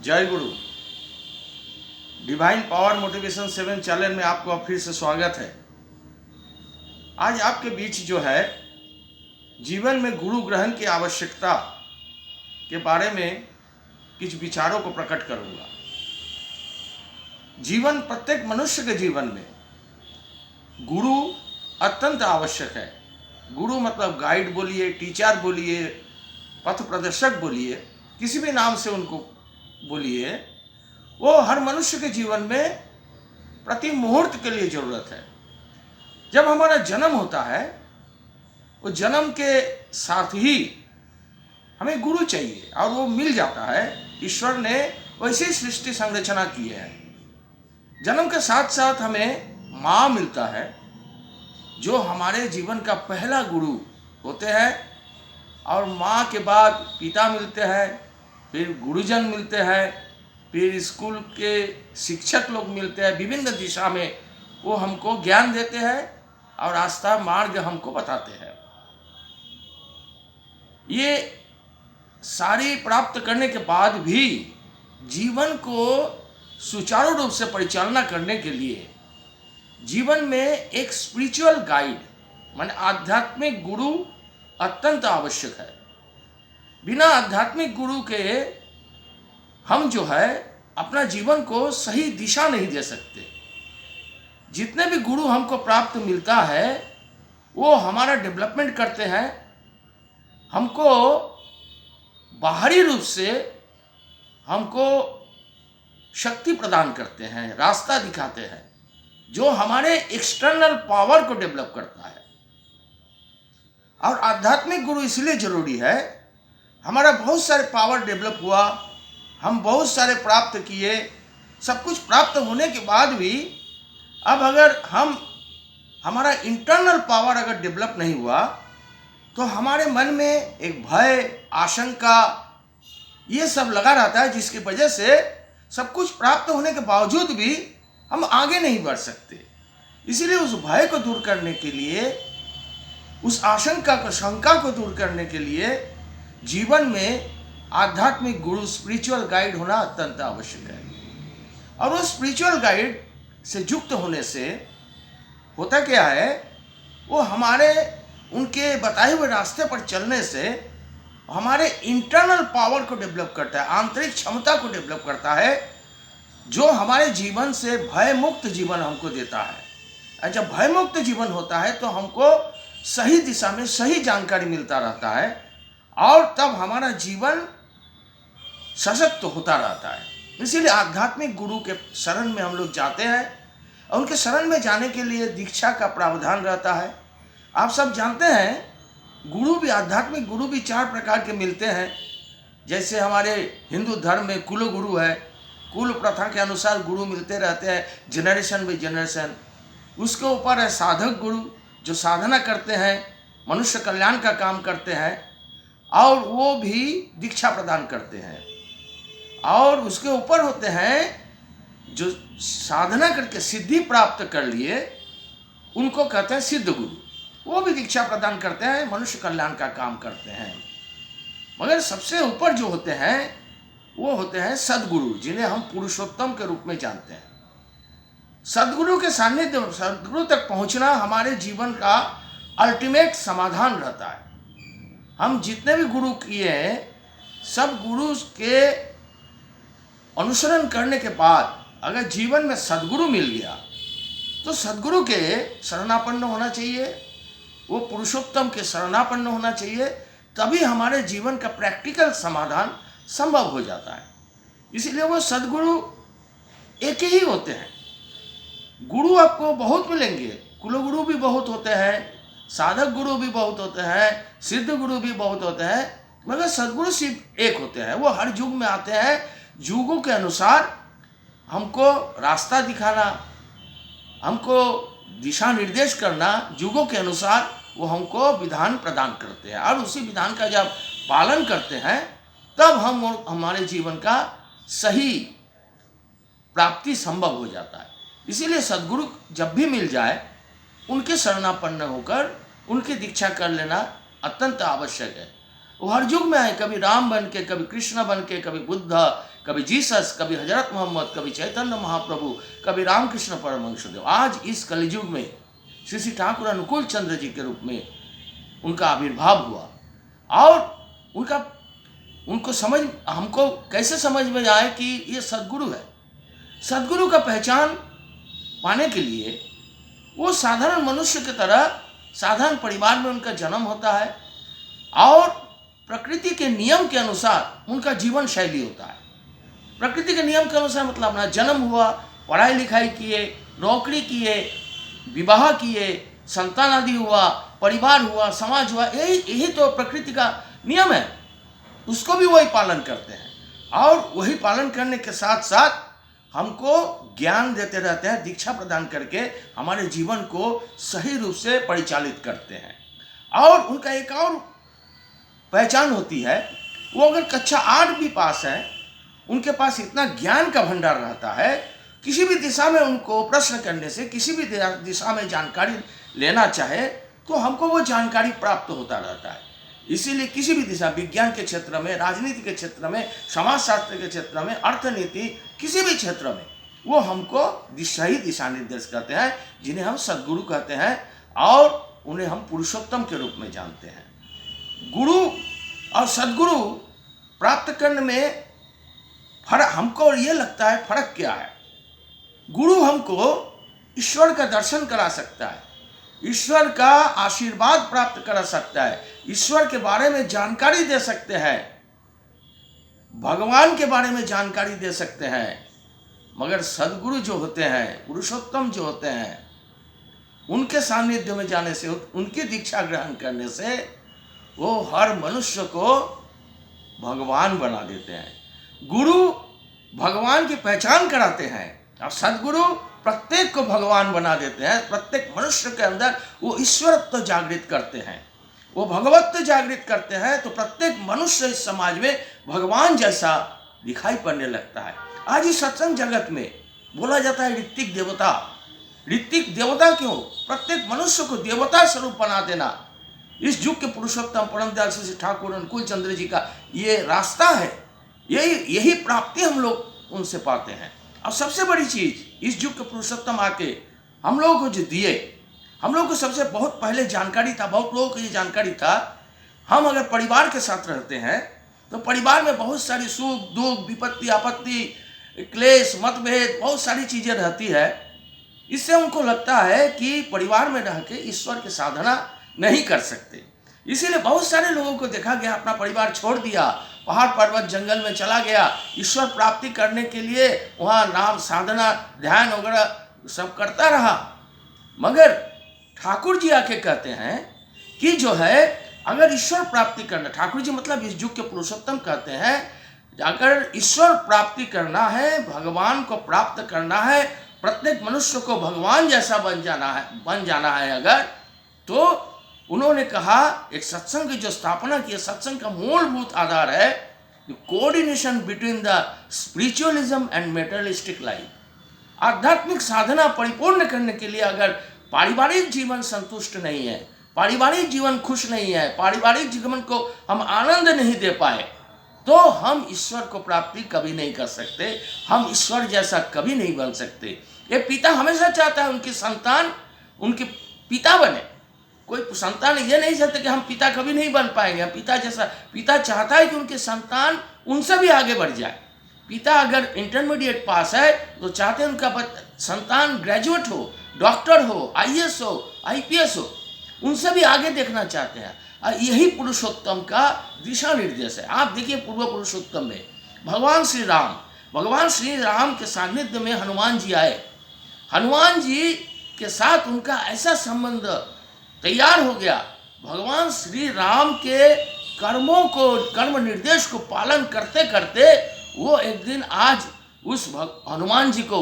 जय गुरु। Divine power motivation 7 channel में आपको फिर से स्वागत है। आज आपके बीच जो है जीवन में गुरु ग्रहण की आवश्यकता के बारे में कुछ विचारों को प्रकट करूंगा। प्रत्येक मनुष्य के जीवन में गुरु अत्यंत आवश्यक है। गुरु मतलब गाइड बोलिए, टीचर बोलिए, पथ प्रदर्शक बोलिए, किसी भी नाम से उनको बोलिए, वो हर मनुष्य के जीवन में प्रति मुहूर्त के लिए जरूरत है। जब हमारा जन्म होता है, वो जन्म के साथ ही हमें गुरु चाहिए और वो मिल जाता है। ईश्वर ने वैसी सृष्टि संरचना की है। जन्म के साथ साथ हमें माँ मिलता है, जो हमारे जीवन का पहला गुरु होते हैं, और माँ के बाद पिता मिलते हैं, फिर गुरुजन मिलते हैं, फिर स्कूल के शिक्षक लोग मिलते हैं। विभिन्न दिशा में वो हमको ज्ञान देते हैं और रास्ता मार्ग हमको बताते हैं। ये सारी प्राप्त करने के बाद भी जीवन को सुचारू रूप से परिचालना करने के लिए जीवन में एक स्पिरिचुअल गाइड माने आध्यात्मिक गुरु अत्यंत आवश्यक है। बिना आध्यात्मिक गुरु के हम जो है अपना जीवन को सही दिशा नहीं दे सकते। जितने भी गुरु हमको प्राप्त मिलता है वो हमारा डेवलपमेंट करते हैं, हमको बाहरी रूप से हमको शक्ति प्रदान करते हैं, रास्ता दिखाते हैं, जो हमारे एक्सटर्नल पावर को डेवलप करता है। और आध्यात्मिक गुरु इसलिए जरूरी है, हमारा बहुत सारे पावर डेवलप हुआ, हम बहुत सारे प्राप्त किए, सब कुछ प्राप्त होने के बाद भी अब अगर हमारा इंटरनल पावर अगर डेवलप नहीं हुआ तो हमारे मन में एक भय, आशंका, ये सब लगा रहता है, जिसकी वजह से सब कुछ प्राप्त होने के बावजूद भी हम आगे नहीं बढ़ सकते। इसीलिए उस भय को दूर करने के लिए, उस आशंका को, शंका को दूर करने के लिए जीवन में आध्यात्मिक गुरु, स्पिरिचुअल गाइड होना अत्यंत आवश्यक है। और वो स्पिरिचुअल गाइड से युक्त होने से होता क्या है, वो हमारे उनके बताए हुए रास्ते पर चलने से हमारे इंटरनल पावर को डेवलप करता है, आंतरिक क्षमता को डेवलप करता है, जो हमारे जीवन से भय मुक्त जीवन हमको देता है। और जब भय मुक्त जीवन होता है तो हमको सही दिशा में सही जानकारी मिलता रहता है, और तब हमारा जीवन सशक्त होता रहता है। इसीलिए आध्यात्मिक गुरु के शरण में हम लोग जाते हैं, और उनके शरण में जाने के लिए दीक्षा का प्रावधान रहता है। आप सब जानते हैं गुरु भी, आध्यात्मिक गुरु भी 4 प्रकार के मिलते हैं। जैसे हमारे हिंदू धर्म में कुल गुरु है, कुल प्रथा के अनुसार गुरु मिलते रहते हैं, जनरेशन बाई जनरेशन। उसके ऊपर है साधक गुरु, जो साधना करते हैं, मनुष्य कल्याण का काम करते हैं, और वो भी दीक्षा प्रदान करते हैं। और उसके ऊपर होते हैं जो साधना करके सिद्धि प्राप्त कर लिए, उनको कहते हैं सिद्ध गुरु। वो भी दीक्षा प्रदान करते हैं, मनुष्य कल्याण का काम करते हैं। मगर सबसे ऊपर जो होते हैं वो होते हैं सद्गुरु, जिन्हें हम पुरुषोत्तम के रूप में जानते हैं। सद्गुरु के सानिध्य, सद्गुरु तक पहुंचना हमारे जीवन का अल्टीमेट समाधान रहता है। हम जितने भी गुरु किए हैं, सब गुरु के अनुसरण करने के बाद अगर जीवन में सद्गुरु मिल गया तो सद्गुरु के शरणापन्न होना चाहिए, वो पुरुषोत्तम के शरणापन्न होना चाहिए, तभी हमारे जीवन का प्रैक्टिकल समाधान संभव हो जाता है। इसलिए वो सद्गुरु एक ही होते हैं। गुरु आपको बहुत मिलेंगे, कुलगुरु भी बहुत होते हैं, साधक गुरु भी बहुत होते हैं, सिद्ध गुरु भी बहुत होते हैं, मगर सद्गुरु सिर्फ एक होते हैं। वो हर युग में आते हैं, युगों के अनुसार हमको रास्ता दिखाना, हमको दिशा निर्देश करना, युगों के अनुसार वो हमको विधान प्रदान करते हैं। और उसी विधान का जब पालन करते हैं तब हम हमारे जीवन का सही प्राप्ति संभव हो जाता है। इसीलिए सद्गुरु जब भी मिल जाए, उनके शरणापन्न होकर उनकी दीक्षा कर लेना अत्यंत आवश्यक है। वो हर युग में आए, कभी राम बन के, कभी कृष्ण बन के, कभी बुद्ध, कभी जीसस, कभी हजरत मोहम्मद, कभी चैतन्य महाप्रभु, कभी रामकृष्ण परमहंसदेव। आज इस कलयुग में श्री श्री ठाकुर अनुकूल चंद्र जी के रूप में उनका आविर्भाव हुआ। और उनको समझ, हमको कैसे समझ में आए कि ये सद्गुरु है। सद्गुरु का पहचान पाने के लिए वो साधारण मनुष्य की तरह साधारण परिवार में उनका जन्म होता है और प्रकृति के नियम के अनुसार उनका जीवन शैली होता है। प्रकृति के नियम के अनुसार मतलब अपना जन्म हुआ, पढ़ाई लिखाई किए, नौकरी किए, विवाह किए, संतान आदि हुआ, परिवार हुआ, समाज हुआ, यही तो प्रकृति का नियम है। उसको भी वही पालन करते हैं और वही पालन करने के साथ साथ हमको ज्ञान देते रहते हैं, दीक्षा प्रदान करके हमारे जीवन को सही रूप से परिचालित करते हैं। और उनका एक और पहचान होती है, वो अगर कक्षा 8 भी पास है, उनके पास इतना ज्ञान का भंडार रहता है, किसी भी दिशा में उनको प्रश्न करने से, किसी भी दिशा में जानकारी लेना चाहे तो हमको वो जानकारी प्राप्त होता रहता है। इसीलिए किसी भी दिशा, विज्ञान के क्षेत्र में, राजनीति के क्षेत्र में, समाजशास्त्र के क्षेत्र में, अर्थनीति, किसी भी क्षेत्र में वो हमको सही दिशा निर्देश करते हैं, जिन्हें हम सद्गुरु कहते हैं और उन्हें हम पुरुषोत्तम के रूप में जानते हैं। गुरु और सद्गुरु प्राप्त करने में फर्क, हमको ये लगता है फर्क क्या है। गुरु हमको ईश्वर का दर्शन करा सकता है, ईश्वर का आशीर्वाद प्राप्त करा सकता है, ईश्वर के बारे में जानकारी दे सकते हैं, भगवान के बारे में जानकारी दे सकते हैं। मगर सद्गुरु जो होते हैं, पुरुषोत्तम जो होते हैं, उनके सानिध्य में जाने से, उनकी दीक्षा ग्रहण करने से वो हर मनुष्य को भगवान बना देते हैं। गुरु भगवान की पहचान कराते हैं और सद्गुरु प्रत्येक को भगवान बना देते हैं। प्रत्येक मनुष्य के अंदर वो ईश्वरत्व जागृत करते हैं, वो भगवत्व जागृत करते हैं, तो प्रत्येक मनुष्य इस समाज में भगवान जैसा दिखाई पड़ने लगता है। आज इस सत्संग जगत में बोला जाता है ऋत्विक देवता। ऋत्विक देवता क्यों? प्रत्येक मनुष्य को देवता स्वरूप बना देना इस युग के पुरुषोत्तम परम दयाल श्री ठाकुर अनुकूल चंद्र जी का ये रास्ता है। यही प्राप्ति हम लोग उनसे पाते हैं। और सबसे बड़ी चीज, इस युग के पुरुषोत्तम आके हम लोगों को जो दिए, हम लोग को सबसे बहुत पहले जानकारी था, बहुत लोगों को ये जानकारी था, हम अगर परिवार के साथ रहते हैं तो परिवार में बहुत सारी सुख दुख, विपत्ति आपत्ति, क्लेश, मतभेद, बहुत सारी चीजें रहती है। इससे उनको लगता है कि परिवार में रह के ईश्वर की साधना नहीं कर सकते। इसीलिए बहुत सारे लोगों को देखा गया अपना परिवार छोड़ दिया, पहाड़ पर्वत जंगल में चला गया, ईश्वर प्राप्ति करने के लिए वहाँ नाम साधना ध्यान वगैरह सब करता रहा। मगर ठाकुर जी आके कहते हैं कि जो है अगर ईश्वर प्राप्ति करना, ठाकुर जी मतलब इस युग के पुरुषोत्तम कहते हैं, अगर ईश्वर प्राप्ति करना है, भगवान को प्राप्त करना है, प्रत्येक मनुष्य को भगवान जैसा बन जाना है अगर, तो उन्होंने कहा एक सत्संग की जो स्थापना की, सत्संग का मूलभूत आधार है coordination between the spiritualism and materialistic life. आध्यात्मिक साधना परिपूर्ण करने के लिए अगर पारिवारिक जीवन संतुष्ट नहीं है, पारिवारिक जीवन खुश नहीं है, पारिवारिक जीवन को हम आनंद नहीं दे पाए, तो हम ईश्वर को प्राप्ति कभी नहीं कर सकते, हम ईश्वर जैसा कभी नहीं बन सकते। ये पिता हमेशा चाहता है उनकी संतान उनके पिता बने। कोई संतान ये नहीं चाहते कि हम पिता कभी नहीं बन पाएंगे, पिता जैसा। पिता चाहता है कि उनके संतान उनसे भी आगे बढ़ जाए। पिता अगर इंटरमीडिएट पास है तो चाहते हैं उनका संतान ग्रेजुएट हो, डॉक्टर हो, आईएएस हो, आईपीएस हो, उनसे भी आगे देखना चाहते हैं। और यही पुरुषोत्तम का दिशा निर्देश है। आप देखिए पूर्व पुरुषोत्तम में भगवान श्री राम के सानिध्य में हनुमान जी आए। हनुमान जी के साथ उनका ऐसा संबंध तैयार हो गया, भगवान श्री राम के कर्म निर्देश को पालन करते करते वो एक दिन आज उस हनुमान जी को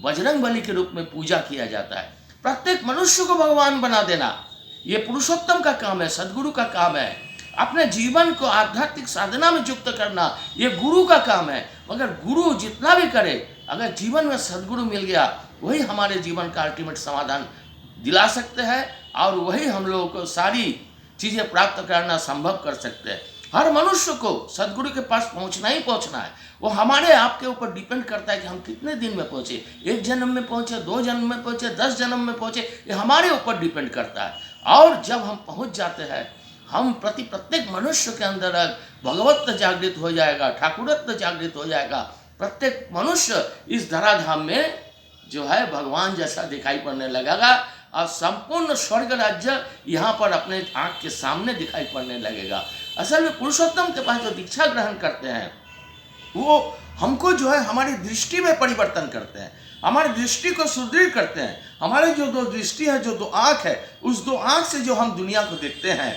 बजरंग बली के रूप में पूजा किया जाता है। प्रत्येक मनुष्य को भगवान बना देना ये पुरुषोत्तम का काम है, सद्गुरु का काम है। अपने जीवन को आध्यात्मिक साधना में युक्त करना ये गुरु का काम है। मगर गुरु जितना भी करे, अगर जीवन में सद्गुरु मिल गया, वही हमारे जीवन का अल्टीमेट समाधान दिला सकते हैं और वही हम लोगों को सारी चीज़ें प्राप्त करना संभव कर सकते हैं। हर मनुष्य को सदगुरु के पास पहुंचना ही पहुंचना है। वो हमारे आपके ऊपर डिपेंड करता है कि हम कितने दिन में पहुंचे, 1 जन्म में पहुंचे, 2 जन्म में पहुंचे, 10 जन्म में पहुंचे, ये हमारे ऊपर डिपेंड करता है। और जब हम पहुंच जाते हैं, हम प्रत्येक मनुष्य के अंदर भगवत्व जागृत हो जाएगा, ठाकुरत्व जागृत हो जाएगा। प्रत्येक मनुष्य इस धराधाम में जो है भगवान जैसा दिखाई पड़ने लगेगा और संपूर्ण स्वर्ग राज्य यहाँ पर अपने आँख के सामने दिखाई पड़ने लगेगा। असल में पुरुषोत्तम के पास जो दीक्षा ग्रहण करते हैं वो हमको जो है हमारी दृष्टि में परिवर्तन करते हैं, हमारी दृष्टि को सुदृढ़ करते हैं। हमारे जो 2 दृष्टि है, जो 2 आँख है, उस 2 आँख से जो हम दुनिया को देखते हैं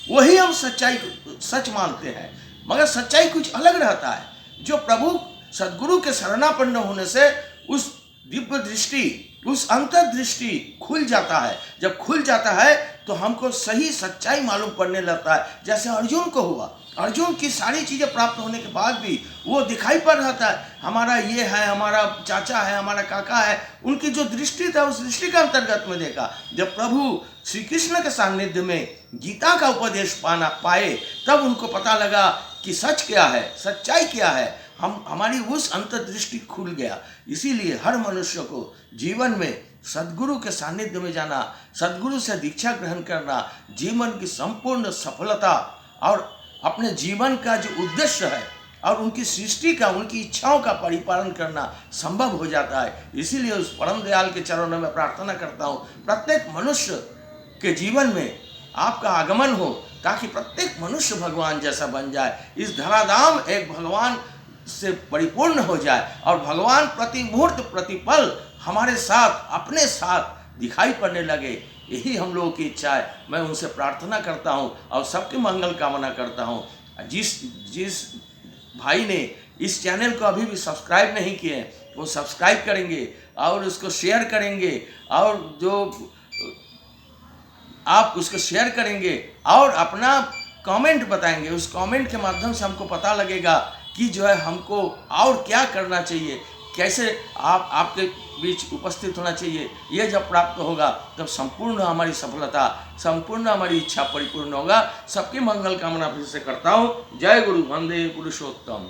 वही हम सच मानते हैं। मगर सच्चाई कुछ अलग रहता है। जो प्रभु सदगुरु के शरणापन्न होने से उस दिव्य दृष्टि, उस अंतर्दृष्टि खुल जाता है। जब खुल जाता है तो हमको सही सच्चाई मालूम पड़ने लगता है। जैसे अर्जुन को हुआ, अर्जुन की सारी चीज़ें प्राप्त होने के बाद भी वो दिखाई पड़ रहा था, हमारा ये है, हमारा चाचा है, हमारा काका है। उनकी जो दृष्टि था उस दृष्टि के अंतर्गत में देखा। जब प्रभु श्री कृष्ण के सानिध्य में गीता का उपदेश पाए तब उनको पता लगा कि सच क्या है, सच्चाई क्या है। हमारी उस अंतर्दृष्टि खुल गया। इसीलिए हर मनुष्य को जीवन में सदगुरु के सानिध्य में जाना, सदगुरु से दीक्षा ग्रहण करना, जीवन की संपूर्ण सफलता और अपने जीवन का जो उद्देश्य है और उनकी सृष्टि का, उनकी इच्छाओं का परिपालन करना संभव हो जाता है। इसीलिए उस परम दयाल के चरणों में प्रार्थना करता हूँ प्रत्येक मनुष्य के जीवन में आपका आगमन हो, ताकि प्रत्येक मनुष्य भगवान जैसा बन जाए। इस धराधाम एक भगवान से परिपूर्ण हो जाए और भगवान प्रति मुहूर्त प्रतिपल हमारे साथ, अपने साथ दिखाई पड़ने लगे। यही हम लोगों की इच्छा है। मैं उनसे प्रार्थना करता हूँ और सबके मंगल कामना करता हूँ। जिस भाई ने इस चैनल को अभी भी सब्सक्राइब नहीं किए वो सब्सक्राइब करेंगे और उसको शेयर करेंगे, और जो आप उसको शेयर करेंगे और अपना कमेंट बताएंगे। उस कमेंट के माध्यम से हमको पता लगेगा कि जो है हमको और क्या करना चाहिए, कैसे आपके बीच उपस्थित होना चाहिए। ये जब प्राप्त होगा तब संपूर्ण हमारी सफलता, संपूर्ण हमारी इच्छा परिपूर्ण होगा। सबकी मंगल कामना फिर से करता हूँ। जय गुरु, वंदे पुरुषोत्तम।